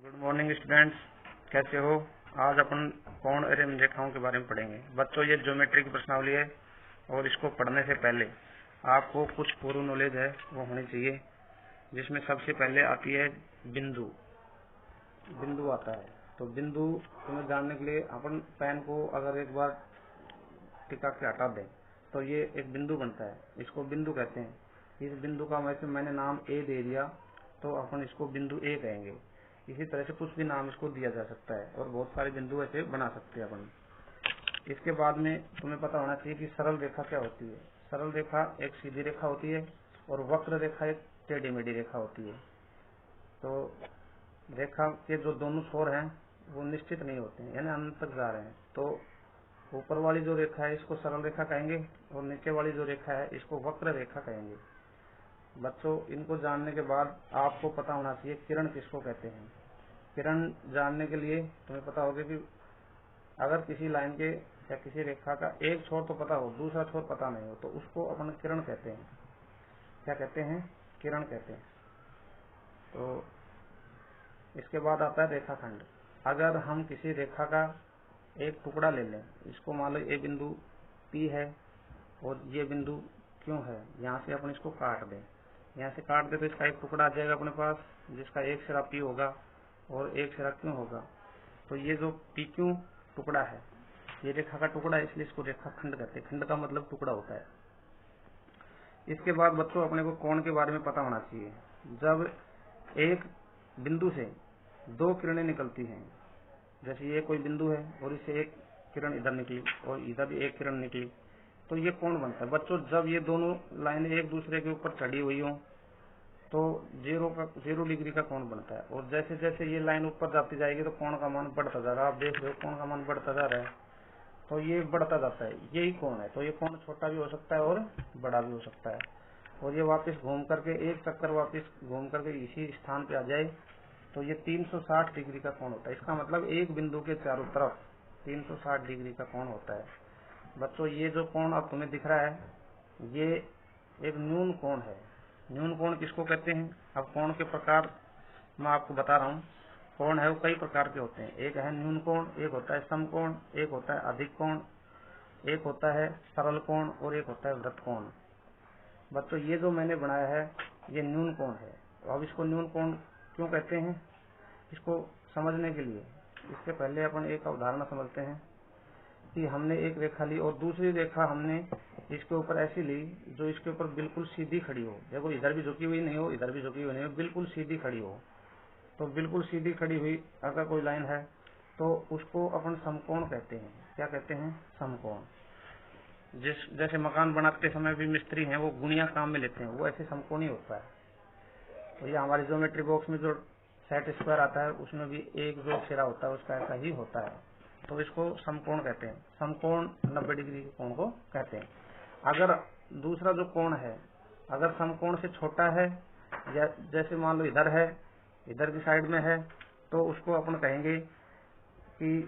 Good morning students, कैसे हो। आज अपन कोण एवं रेखाओं के बारे में पढ़ेंगे। बच्चों, ये ज्योमेट्री की प्रश्नावली है और इसको पढ़ने से पहले आपको कुछ पूर्व नॉलेज है वो होनी चाहिए, जिसमें सबसे पहले आती है बिंदु। बिंदु आता है तो बिंदु तुम्हें जानने के लिए अपन पेन को अगर एक बार टिका के हटा दें तो ये एक बिंदु बनता है, इसको बिंदु कहते हैं। इस बिंदु का वैसे मैंने नाम ए दे दिया तो अपन इसको बिंदु ए कहेंगे। इसी तरह से कुछ भी नाम इसको दिया जा सकता है और बहुत सारे बिंदु ऐसे बना सकते हैं अपन। इसके बाद में तुम्हें पता होना चाहिए कि सरल रेखा क्या होती है। सरल रेखा एक सीधी रेखा होती है और वक्र रेखा एक टेढ़ी मेढ़ी रेखा होती है। तो रेखा के जो दोनों छोर हैं वो निश्चित नहीं होते हैं, यानी अनंत तक जा रहे हैं। तो ऊपर वाली जो रेखा है इसको सरल रेखा कहेंगे और नीचे वाली जो रेखा है इसको वक्र रेखा कहेंगे। बच्चों, इनको जानने के बाद आपको पता होना चाहिए किरण किसको कहते हैं। किरण जानने के लिए तुम्हें पता होगा कि अगर किसी लाइन के या किसी रेखा का एक छोर तो पता हो, दूसरा छोर पता नहीं हो, तो उसको अपन किरण कहते हैं। क्या कहते हैं? किरण कहते हैं। तो इसके बाद आता है रेखाखंड। अगर हम किसी रेखा का एक टुकड़ा ले लें, इसको मान लो ये बिंदु P है और ये बिंदु Q है, यहाँ से अपन इसको काट दें। यहाँ से काट दे तो इसका एक टुकड़ा आ जाएगा अपने पास, जिसका एक सिरा P होगा और एक सिरा Q होगा। तो ये जो PQ टुकड़ा है ये रेखा का टुकड़ा है, इसलिए इसको रेखाखंड कहते हैं। खंड का मतलब टुकड़ा होता है। इसके बाद बच्चों अपने को कोण के बारे में पता होना चाहिए। जब एक बिंदु से दो किरणें निकलती हैं, जैसे ये कोई बिंदु है और इससे एक किरण इधर निकली और इधर भी एक किरण निकली, तो ये कोण बनता है। बच्चों, जब ये दोनों लाइनें एक दूसरे के ऊपर चढ़ी हुई हो तो 0 डिग्री का कोण बनता है। और जैसे जैसे ये लाइन ऊपर जाती जाएगी तो कोण का मान बढ़ता जा रहा है। आप देख रहे हो कोण का मान बढ़ता जा रहा है, तो ये बढ़ता जाता है, यही कोण है। तो ये कोण छोटा भी हो सकता है और बड़ा भी हो सकता है। और ये वापस घूम करके एक चक्कर वापस घूम करके इसी स्थान पे आ जाए तो ये 360 डिग्री का कोण होता है। इसका मतलब एक बिंदु के चारों तरफ 360 डिग्री का कोण होता है। बच्चों, ये जो कोण अब तुम्हें दिख रहा है ये एक न्यून कोण है। न्यून कोण किसको कहते हैं? अब कोण के प्रकार मैं आपको बता रहा हूँ। कोण है वो कई प्रकार के होते हैं। एक है न्यून कोण, एक होता है समकोण, एक होता है अधिक कोण, एक होता है सरल कोण और एक होता है वृत्त कोण। बच्चों, ये जो मैंने बनाया है ये न्यून कोण है। अब इसको न्यून कोण क्यों कहते हैं, इसको समझने के लिए इससे पहले अपन एक उदाहरण समझते हैं कि हमने एक रेखा ली और दूसरी रेखा हमने इसके ऊपर ऐसी ली जो इसके ऊपर बिल्कुल सीधी खड़ी हो। देखो, इधर भी झुकी हुई नहीं हो, इधर भी झुकी हुई नहीं हो, बिल्कुल सीधी खड़ी हो। तो बिल्कुल सीधी खड़ी हुई अगर कोई लाइन है तो उसको अपन समकोण कहते हैं। क्या कहते हैं? समकोण। जैसे मकान बनाते समय भी मिस्त्री हैं वो गुणिया काम में लेते हैं, वो ऐसे समकोण ही होता है। तो ये हमारी ज्योमेट्री बॉक्स में जो सेट स्क्वायर आता है उसमें भी एक जो सिरा होता है उसका ऐसा ही होता है। तो इसको समकोण कहते हैं। समकोण 90 डिग्री के कोण को कहते हैं। अगर दूसरा जो कोण है अगर समकोण से छोटा है, या जैसे मान लो इधर है, इधर की साइड में है, तो उसको अपन कहेंगे कि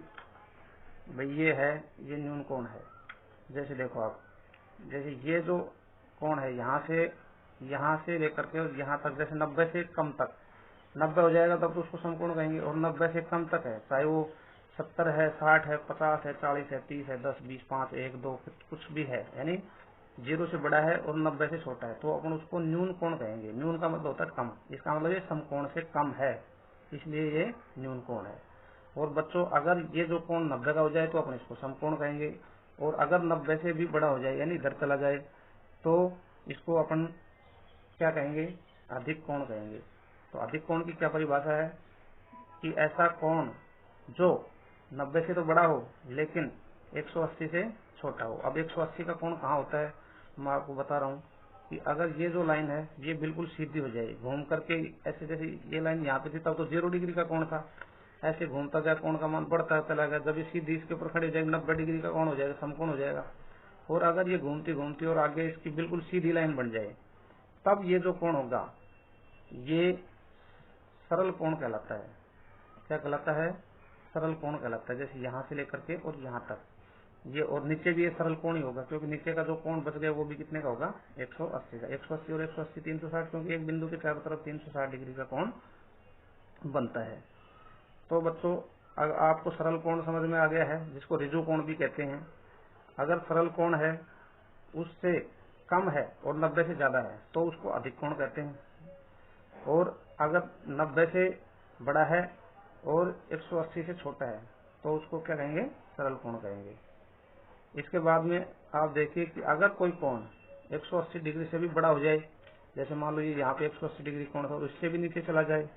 भाई ये है, ये न्यून कोण है। जैसे देखो आप, जैसे ये जो कोण है यहाँ से लेकर के और यहाँ तक, जैसे 90 से कम तक, 90 हो जाएगा तब तो उसको समकोण कहेंगे। और 90 से कम तक है, चाहे वो 70 है, 60 है, 50 है, 40 है, 30 है, 10, 20, 5, 1, 2 कुछ भी है, यानी 0 से बड़ा है और 90 से छोटा है, तो अपन उसको न्यून कोण कहेंगे। न्यून का मतलब होता है कम। इसका मतलब ये समकोण से कम है, इसलिए ये न्यून कोण है। और बच्चों, अगर ये जो कोण 90 का हो जाए तो अपन इसको समकोण कहेंगे, और अगर 90 से भी बड़ा हो जाए यानी इधर चला जाए तो इसको अपन क्या कहेंगे? अधिक कोण कहेंगे। तो अधिक कोण की क्या परिभाषा है कि ऐसा कोण जो 90 से तो बड़ा हो लेकिन 180 से छोटा हो। अब 180 का कोण कहाँ होता है, मैं आपको बता रहा हूँ कि अगर ये जो लाइन है ये बिल्कुल सीधी हो जाए, घूम करके ऐसे, जैसे ये लाइन यहाँ पे थी तब तो 0 डिग्री का कोण था, ऐसे घूमता जाए कोण का मान बढ़ता चला गया, जब ये सीधी इसके ऊपर खड़ी हो जाएगी 90 डिग्री का कोण हो जाएगा, समकोण हो जाएगा। और अगर ये घूमती घूमती और आगे इसकी बिल्कुल सीधी लाइन बन जाए तब ये जो कोण होगा ये सरल कोण कहलाता है। क्या कहलाता है? सरल कोण कहलाता है। जैसे यहाँ से लेकर के और यहाँ तक ये, और नीचे भी ये सरल कोण ही होगा, क्योंकि नीचे का जो कोण बच गया वो भी कितने का होगा? 180 का। 180 और 180 360, क्योंकि एक बिंदु के चारों तरफ 360 डिग्री का कोण बनता है। तो बच्चों आपको सरल कोण समझ में आ गया है, जिसको ऋजु कोण भी कहते हैं। अगर सरल कोण है उससे कम है और 90 से ज्यादा है तो उसको अधिक कोण कहते हैं, और अगर 90 से बड़ा है और 180 से छोटा है तो उसको क्या कहेंगे, सरल कोण कहेंगे। इसके बाद में आप देखिए कि अगर कोई कोण 180 डिग्री से भी बड़ा हो जाए, जैसे मान लो ये यहाँ पे 180 डिग्री कोण था और इससे भी नीचे चला जाए,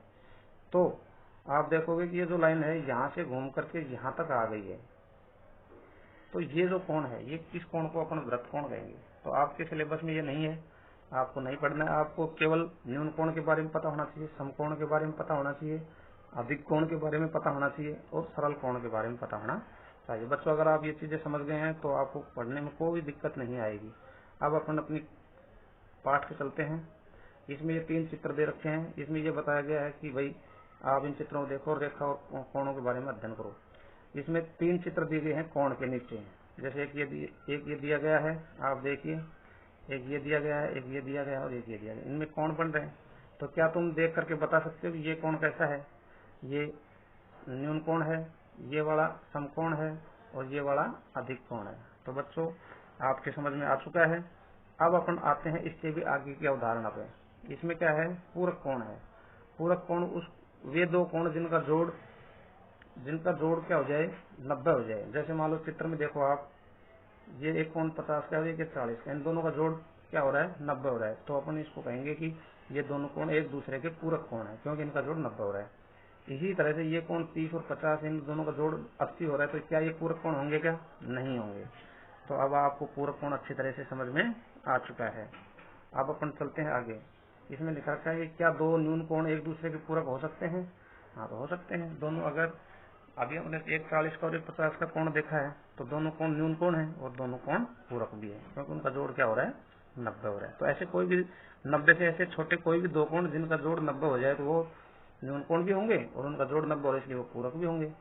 तो आप देखोगे कि ये जो लाइन है यहाँ से घूम करके यहाँ तक आ गई है, तो ये जो कोण है ये किस कोण को अपन वृत्त कोण कहेंगे। तो आपके सिलेबस में ये नहीं है, आपको नहीं पढ़ना है। आपको केवल न्यून कोण के बारे में पता होना चाहिए, समकोण के बारे में पता होना चाहिए, अधिक कोण के बारे में पता होना चाहिए और सरल कोण के बारे में पता होना चाहिए। बच्चों अगर आप ये चीजें समझ गए हैं तो आपको पढ़ने में कोई दिक्कत नहीं आएगी। अब अपन अपनी पाठ पे चलते हैं। इसमें ये 3 चित्र दे रखे हैं। इसमें ये बताया गया है कि भाई आप इन चित्रों को देखो और रेखा और कोणों के बारे में अध्ययन करो। इसमें 3 चित्र दिए गए हैं कोण के नीचे, जैसे एक ये दिया गया है, आप देखिए, एक ये दिया गया है, एक ये दिया गया है और एक ये दिया गया है। इनमें कोण बन रहे हैं, तो क्या तुम देख करके बता सकते हो कि ये कोण कैसा है। ये न्यून कोण है, ये वाला समकोण है और ये वाला अधिक कोण है। तो बच्चों आपके समझ में आ चुका है। अब अपन आते हैं इसके भी आगे की अवधारणा पे। इसमें क्या है, पूरक कोण है। पूरक कोण वे 2 कोण जिनका जोड़ क्या हो जाए, 90 हो जाए। जैसे मान लो चित्र में देखो आप, ये एक कोण 50 का है, एक 40 का, इन दोनों का जोड़ क्या हो रहा है, 90 हो रहा है। तो अपन इसको कहेंगे कि ये दोनों कोण एक दूसरे के पूरक कोण है, क्योंकि इनका जोड़ 90 हो रहा है। इसी तरह से ये कोण 30 और 50, इन दोनों का जोड़ 80 हो रहा है, तो क्या ये पूरक कोण होंगे, क्या नहीं होंगे। तो अब आपको पूरक कोण अच्छी तरह से समझ में आ चुका है। अब अपन चलते हैं आगे। इसमें लिखा रखा है क्या 2 न्यून कोण एक दूसरे के पूरक हो सकते हैं। हाँ, तो हो सकते हैं दोनों। अगर अभी हमने एक 40 का और एक 50 का कोण देखा है, तो दोनों कोण न्यून कोण है और दोनों कोण पूरक भी है, क्योंकि उनका जोड़ क्या हो रहा है, 90 हो रहा है। तो ऐसे कोई भी 90 से ऐसे छोटे कोई भी 2 कोण जिनका जोड़ 90 हो जाए तो वो न्यून कोण भी होंगे और उनका जोड़ 90 हो, इसलिए वो पूरक भी होंगे।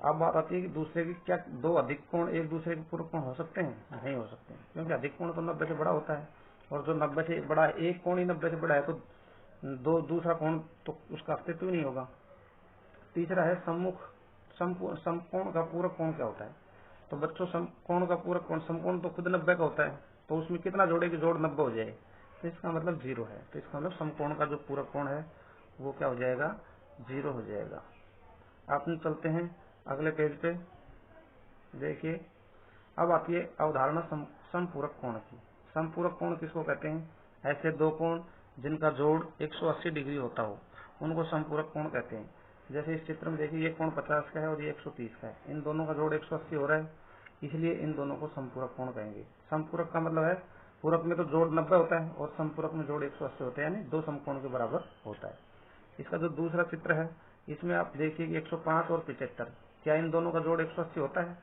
अब बात आती है कि दूसरे की क्या 2 अधिक कोण एक दूसरे के पूरक कोण हो सकते हैं, नहीं हो सकते, क्योंकि अधिक कोण तो 90 से बड़ा होता है, और जो 90 से बड़ा एक कोण ही 90 से बड़ा है तो दूसरा कोण तो उसका अस्तित्व नहीं होगा। तीसरा है समकोण का पूरक कोण क्या होता है। तो बच्चों समकोण का पूरक कोण, समकोण तो खुद 90 का होता है, तो उसमें कितना जोड़े कि जोड़ 90 हो जाए, तो इसका मतलब 0 है। तो इसका मतलब समकोण का जो पूरक कोण है वो क्या हो जाएगा, 0 हो जाएगा। आप चलते हैं अगले पेज पे। देखिए अब आती है अवधारणा समपूरक कोण की। समपूरक कोण किसको कहते हैं, ऐसे 2 कोण जिनका जोड़ 180 डिग्री होता हो उनको समपूरक कोण कहते हैं। जैसे इस चित्र में देखिए, ये कोण 50 का है और ये 130 का है, इन दोनों का जोड़ 180 हो रहा है, इसलिए इन दोनों को समपूरक कोण कहेंगे। समपूरक का मतलब है, पूरक में तो जोड़ 90 होता है और समपूरक में जोड़ 180 होता है, यानी 2 समकोण के बराबर होता है। इसका जो दूसरा चित्र है, इसमें आप देखिए कि 105 और 75, क्या इन दोनों का जोड़ 180 होता है,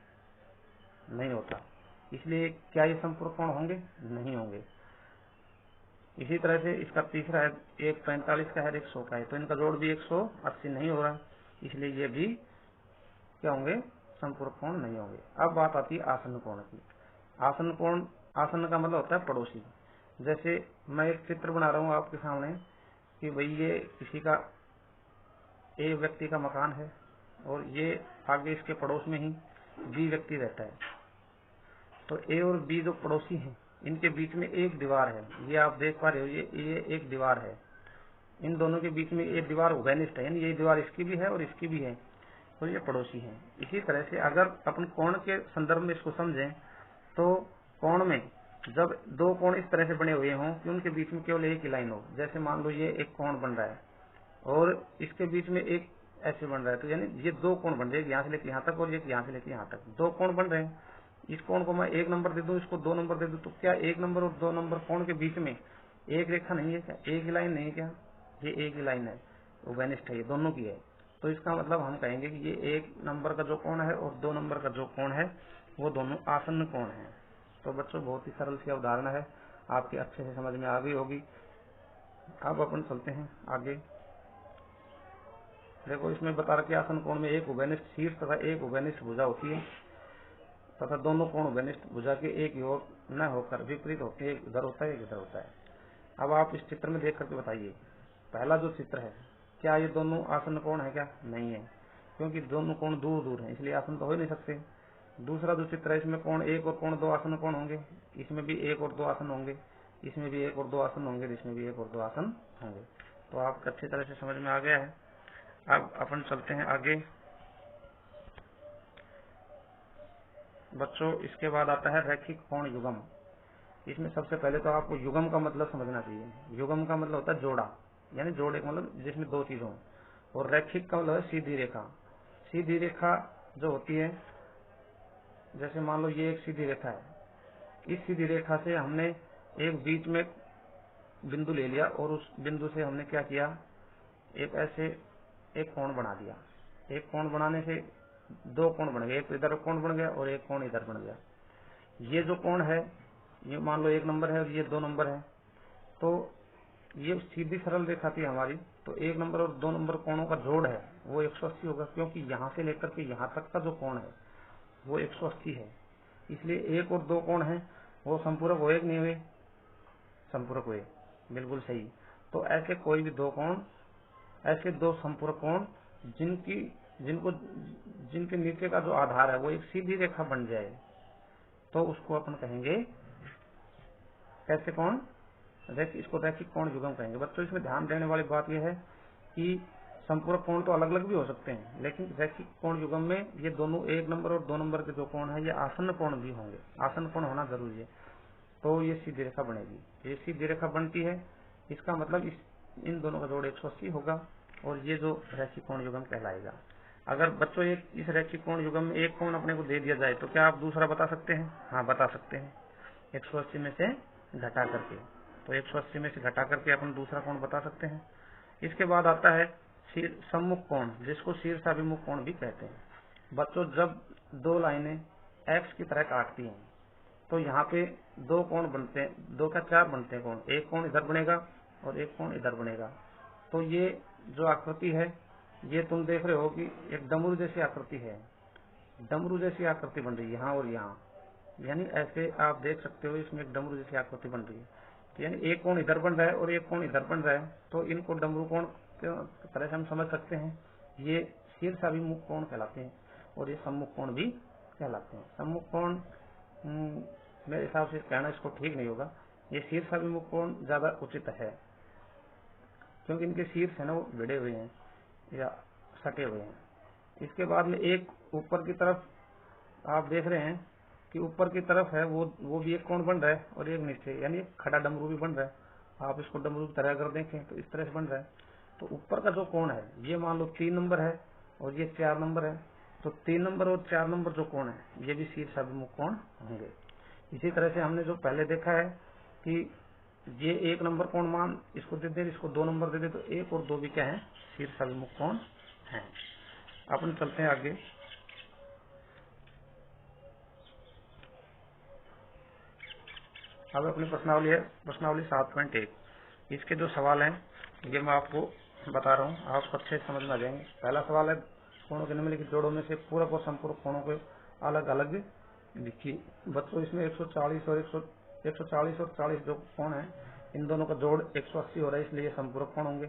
नहीं होता, इसलिए क्या ये समपूरक कोण होंगे, नहीं होंगे। इसी तरह से इसका तीसरा है, एक 45 का है, एक 100 का है, तो इनका जोड़ भी 180 नहीं हो रहा, इसलिए ये भी क्या होंगे, समपूरक कोण नहीं होंगे। अब बात आती है आसन्न कोण की। आसन्न कोण, आसन्न का मतलब होता है पड़ोसी। जैसे मैं एक चित्र बना रहा हूँ आपके सामने कि भाई ये किसी का ए व्यक्ति का मकान है और ये आगे इसके पड़ोस में ही बी व्यक्ति रहता है। तो ए और बी जो पड़ोसी हैं, इनके बीच में एक दीवार है, ये आप देख पा रहे हो, ये एक दीवार है। इन दोनों के बीच में एक दीवार उभयनिष्ठ है, यानी ये दीवार इसकी भी है और इसकी भी है, तो ये पड़ोसी हैं। इसी तरह से अगर अपन कोण के संदर्भ में इसको समझें, तो कोण में जब 2 कोण इस तरह से बने हुए हों कि उनके बीच में केवल एक ही लाइन हो, जैसे मान लो ये एक कोण बन रहा है और इसके बीच में एक ऐसे बन रहा है, तो यानी ये 2 कोण बन रहे हैं, यहाँ से लेकर यहाँ तक और एक यहाँ से लेकर यहाँ तक, 2 कोण बन रहे हैं। इस कोण को मैं 1 नंबर दे दूं, इसको 2 नंबर दे दूं, तो क्या 1 नंबर और 2 नंबर कोण के बीच में एक रेखा नहीं है क्या, एक ही लाइन नहीं है क्या, ये एक ही लाइन है, उभयनिष्ठ है, ये दोनों की है। तो इसका मतलब हम कहेंगे कि ये 1 नंबर का जो कोण है और 2 नंबर का जो कोण है वो दोनों आसन्न कोण है। तो बच्चों बहुत ही सरल सी अवधारणा है, आपके अच्छे से समझ में आ गई होगी। अब अपन चलते हैं आगे। देखो इसमें बता रखा है, आसन्न कोण में एक उभयनिष्ठ शीर्ष तथा एक उभयनिष्ठ भुजा होती है तथा दोनों कोण उभयनिष्ठ भुजा के एक ही ओर न होकर विपरीत होते, एक इधर होता है एक इधर होता है। अब आप इस चित्र में देख करके बताइए, पहला जो चित्र है, क्या ये दोनों आसन्न कोण है क्या, नहीं है। क्योंकि दोनों कोण दूर दूर हैं, इसलिए आसन तो हो ही नहीं सकते। दूसरा जो चित्र है, इसमें कोण एक और कोण दो आसन कौन होंगे, इसमें भी एक और दो आसन होंगे, इसमें भी एक और दो आसन होंगे, इसमें भी एक और दो आसन होंगे। तो आपको अच्छी तरह से समझ में आ गया है। अब अपन चलते हैं आगे बच्चों। इसके बाद आता है रैखिक कोण युगम। इसमें सबसे पहले तो आपको युगम का मतलब समझना चाहिए। युगम का मतलब होता है जोड़ा, यानी जोड़े का मतलब जिसमें दो चीज हो। और रैखिक का मतलब है सीधी रेखा। सीधी रेखा जो होती है, जैसे मान लो ये एक सीधी रेखा है, इस सीधी रेखा से हमने एक बीच में बिंदु ले लिया और उस बिंदु से हमने क्या किया, एक ऐसे एक कोण बना दिया। एक कोण बनाने से दो कोण बन गए, एक इधर कोण बन गया और एक कोण इधर बन गया। ये जो कोण है, ये मान लो 1 नंबर है और ये 2 नंबर है, तो ये सीधी सरल रेखा थी हमारी। तो 1 नंबर और 2 नंबर कोणों का जोड़ है वो 180 होगा, क्योंकि यहाँ से लेकर के यहाँ तक का जो कोण है वो 180 है। इसलिए 1 और 2 कोण है वो संपूरक हुए कि नहीं हुए, संपूरक हुए, बिल्कुल सही। तो ऐसे कोई भी दो कोण, ऐसे दो संपूरक कोण जिनके नीचे का जो आधार है वो एक सीधी रेखा बन जाए, तो उसको अपन कहेंगे कैसे कोण, इसको रैखिक कोण युग्म कहेंगे। बच्चों इसमें ध्यान देने वाली बात यह है कि संपूरक कोण तो अलग अलग भी हो सकते हैं, लेकिन रैखिक कोण युग्म में ये दोनों 1 नंबर और 2 नंबर के जो कोण है ये आसन्न कोण भी होंगे। आसन्न कोण होना जरूरी है, तो ये सीधी रेखा बनेगी। ये सीधी रेखा बनती है, इसका मतलब इन दोनों का जोड़ 180 होगा और ये जो रैखिक कोण युग्म कहलाएगा। अगर बच्चों इस रैखिक कोण युग्म में एक कोण अपने को दे दिया जाए तो क्या आप दूसरा बता सकते हैं? हाँ, बता सकते हैं, 180 में से घटा करके। तो 180 में से घटा करके अपन दूसरा कोण बता सकते हैं। इसके बाद आता है सम्मुख कोण, जिसको शीर्षाभिमुख कोण भी कहते हैं। बच्चों जब दो लाइनें एक्स की तरह काटती हैं तो यहाँ पे दो कोण बनते हैं, 2 का 4 बनते हैं कोण। एक कोण इधर बनेगा और एक कोण इधर बनेगा। तो ये जो आकृति है ये तुम देख रहे हो कि एक डमरू जैसी आकृति है, डमरू जैसी आकृति बन रही है यहाँ और यहाँ, यानी ऐसे आप देख सकते हो इसमें एक डमरू जैसी आकृति बन रही है। तो यानी एक कोण इधर बन रहा है और एक कोण इधर बन रहा है, तो इनको डमरू कोण की तरह से हम समझ सकते हैं। ये शीर्षाभिमुख कोण कहलाते हैं और ये सम्मुख कोण भी कहलाते हैं। सम्मुख कोण मेरे हिसाब से कहना इसको ठीक नहीं होगा, ये शीर्षाभिमुख कोण ज्यादा उचित है, क्योंकि इनके शीर्ष है ना वो भिड़े हुए हैं या सटे हुए हैं। इसके बाद में एक ऊपर की तरफ आप देख रहे हैं कि ऊपर की तरफ है वो भी एक कोण बन रहा है और एक नीचे, यानी खड़ा डमरू भी बन रहा है। आप इसको डमरू की तरह अगर देखें तो इस तरह से बन रहा है। तो ऊपर का जो कोण है ये मान लो 3 नंबर है और ये 4 नंबर है, तो 3 नंबर और 4 नंबर जो कोण है ये भी शीर्षाभिमुख कोण होंगे। इसी तरह से हमने जो पहले देखा है कि ये 1 नंबर कोण मान इसको दे दे, इसको 2 नंबर दे दे, तो 1 और 2 भी क्या है, शीर्षाभिमुख कोण है। अपन चलते हैं आगे। अब अपनी प्रश्नावली है प्रश्नावली 7.1। इसके जो सवाल हैं ये मैं आपको बता रहा हूँ, आपको अच्छे से समझ में आ जाएंगे। पहला सवाल है कोणों के निम्नलिखित जोड़ों में से पूरक और संपूरक कोणों को अलग अलग लिखिए। बच्चों इसमें 140 और 40 जो कोण है इन दोनों का जोड़ 180 हो रहा है, इसलिए संपूरक कोण होंगे।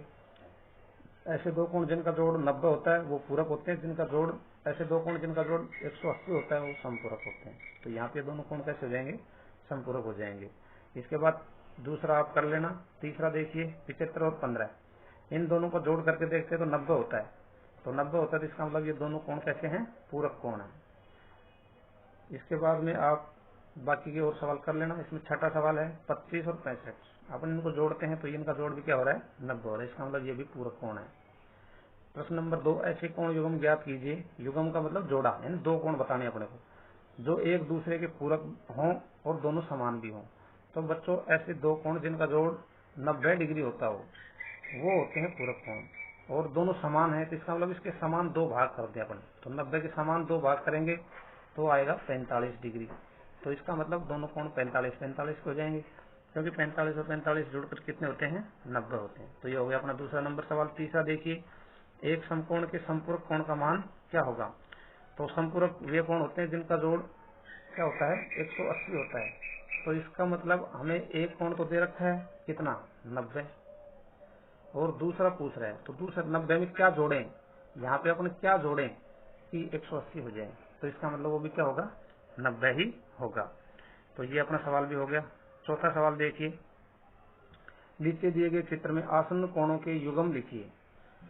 ऐसे दो कोण जिनका जोड़ 90 होता है वो पूरक होते हैं, जिनका जोड़ ऐसे दो कोण जिनका जोड़ 180 होता है वो संपूरक होते हैं। तो यहाँ पे दोनों कोण कैसे हो जाएंगे, संपूरक हो जाएंगे। इसके बाद दूसरा आप कर लेना। तीसरा देखिए 75 और 15, इन दोनों को जोड़ करके देखते हैं तो 90 होता है। तो 90 होता है तो इसका मतलब ये दोनों कोण कैसे हैं, पूरक कोण है। इसके बाद में आप बाकी के और सवाल कर लेना। इसमें छठा सवाल है 25 और 65, अपन इनको जोड़ते हैं तो इनका जोड़ भी क्या हो रहा है, 90 हो रहा है, इसका मतलब ये भी पूरक कोण है। प्रश्न नंबर 2, ऐसे कोण युग्म ज्ञात कीजिए। युग्म का मतलब जोड़ा, यानी दो कोण बताने अपने को जो एक दूसरे के पूरक हों और दोनों समान भी हों। तो बच्चों ऐसे दो कोण जिनका जोड़ 90 डिग्री होता हो वो होते हैं पूरक कोण, और दोनों समान है तो इसका मतलब इसके समान दो भाग कर दें अपन। तो 90 के समान दो भाग करेंगे तो आएगा 45 डिग्री। तो इसका मतलब दोनों कोण 45 हो जाएंगे, क्योंकि 45 और 45 जुड़कर कितने होते हैं, 90 होते हैं। तो ये हो गया अपना दूसरा नंबर सवाल। तीसरा देखिए, एक समकोण के संपूरक कोण का मान क्या होगा। तो संपूरक वे कोण होते हैं जिनका जोड़ क्या होता है, 180 होता है। तो इसका मतलब हमें एक कोण तो दे रखा है कितना, 90, और दूसरा पूछ रहा है तो दूसरा 90 में क्या जोड़ें, यहाँ पे अपन क्या जोड़ें कि 180 हो जाए, तो इसका मतलब वो भी क्या होगा, 90 ही होगा। तो ये अपना सवाल भी हो गया। चौथा सवाल देखिए, नीचे दिए गए चित्र में आसन्न कोणों के युग्म लिखिए।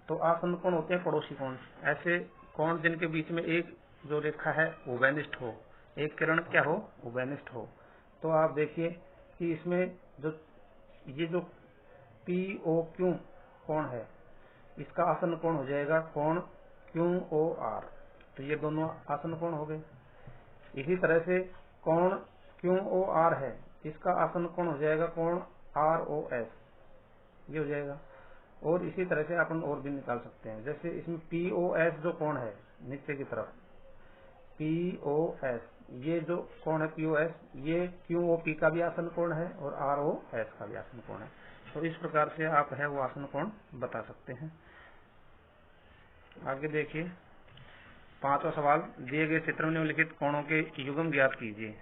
तो आसन्न कोण होते हैं पड़ोसी कोण, ऐसे कोण जिनके बीच में एक जो रेखा है उभयनिष्ठ हो, एक किरण क्या हो, उभयनिष्ठ हो। तो आप देखिए कि इसमें ये जो POQ कोण है, इसका आसन्न कोण हो जाएगा कोण QOR। तो ये दोनों आसन्न कोण हो गए। इसी तरह से कोण QOR है, इसका आसन्न कोण हो जाएगा कोण ROS, ये हो जाएगा। और इसी तरह से अपन और भी निकाल सकते हैं, जैसे इसमें POS जो कोण है नीचे की तरफ, POS, ये जो कोण है POS, ये QOP का भी आसन्न कोण है और ROS का भी आसन्न कोण है। तो इस प्रकार से आप है वो आसन्न कोण बता सकते हैं। आगे देखिए, पांचवा सवाल, दिए गए चित्र में निम्नलिखित कोणों के युग्म ज्ञात कीजिए।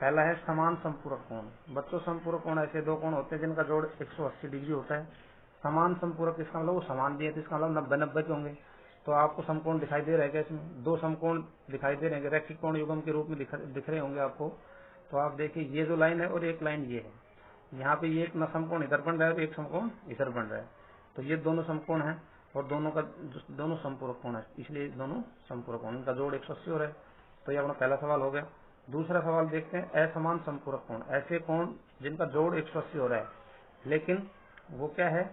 पहला है समान संपूरक कोण। बच्चों, संपूरक कोण ऐसे दो कोण होते हैं जिनका जोड़ 180 डिग्री होता है। समान संपूरक, इसका मतलब वो समान भी है, तो इसका मतलब 90-90 के होंगे। तो आपको समकोण दिखाई दे रहा है क्या, इसमें दो समकोण दिखाई दे रहे हैं, रैखिक कोण युग्म के रूप में दिख रहे होंगे आपको। तो आप देखिए ये जो लाइन है और एक लाइन ये है, यहाँ पे ये एक समकोण इधर बन रहा है और एक समकोण इधर बन रहा है। तो ये दोनों समकोण है और दोनों संपूरक कोण है, इसलिए दोनों संपूरक कोण, इनका जोड़ 180 हो रहा है। तो ये अपना पहला सवाल हो गया। दूसरा सवाल देखते हैं, असमान संपूरक कोण, ऐसे कोण जिनका जोड़ 180 हो रहा है लेकिन वो क्या है,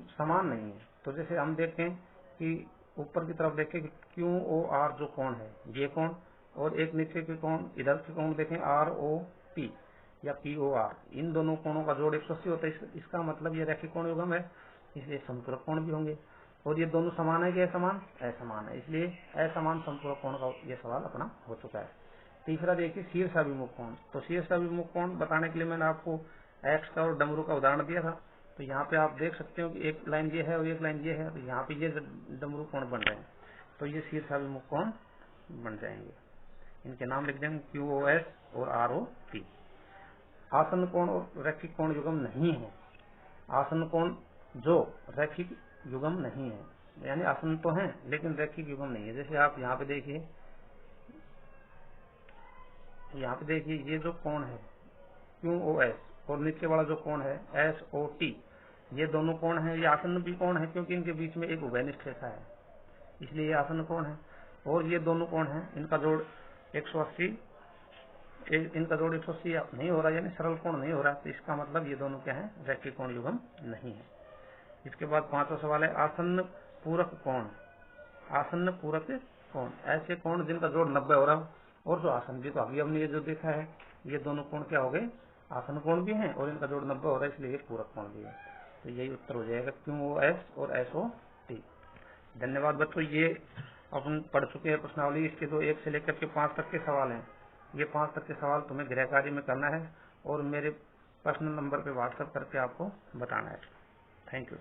समान नहीं है। तो जैसे हम देखें कि ऊपर की तरफ देखें कि QOR जो कोण है ये कोण, और एक नीचे के कोण, इधर के कोण देखें ROP या POR, इन दोनों कोणों का जोड़ 180 होता है। इसका मतलब ये रैखिक कोण युग्म है, इसलिए संपूरक कोण भी होंगे। और ये दोनों समान है कि असमान, असमान है, इसलिए असमान संपूरक कोण का ये सवाल अपना हो चुका है। तीसरा देखिए, शीर्षाभिमुख कोण। तो शीर्षाभिमुख कोण बताने के लिए मैंने आपको एक्स का और डमरू का उदाहरण दिया था। तो यहाँ पे आप देख सकते हो कि एक लाइन ये है और एक लाइन ये है, तो यहाँ पे ये डमरू कोण बन रहे हैं, तो ये शीर्षाभिमुख कोण बन जाएंगे। इनके नाम लिख देंगे QOS और ROP। आसन्न कोण और रैखिक कोण युग्म नहीं है। आसन्न कोण जो रैखिक युग्म नहीं है, यानी आसन्न तो है लेकिन रैखिक युग्म नहीं है। जैसे आप यहाँ पे देखिए, ये जो कोण है QOS और नीचे वाला जो कोण है SOT, ये दोनों कोण है, ये आसन्न भी कोण है क्योंकि इनके बीच में एक उभयनिष्ठ रेखा है, इसलिए ये आसन्न कोण है। और ये दोनों कोण है, इनका जोड़ 180, इनका जोड़ 180 नहीं हो रहा, यानी सरल कोण नहीं हो रहा। तो इसका मतलब ये दोनों क्या है, रैखिक कोण युग्म नहीं है। इसके बाद पांचवा सवाल है, आसन्न पूरक कोण। आसन्न पूरक कोण, ऐसे कोण जिनका जोड़ 90 हो रहा हो और जो आसन्न भी। तो अभी हमने ये जो देखा है, ये दोनों कोण क्या हो गए, आसन्न कोण भी हैं और इनका जोड़ 90 हो रहा है, इसलिए ये पूरक कोण भी है। तो यही उत्तर हो जाएगा QOS और SOT। धन्यवाद बच्चों, ये अपन पढ़ चुके हैं प्रश्नावली। इसके तो 1 से लेकर के 5 तक के सवाल हैं। ये 5 तक के सवाल तुम्हें गृह कार्य में करना है और मेरे पर्सनल नंबर पे व्हाट्सएप करके आपको बताना है। Thank you.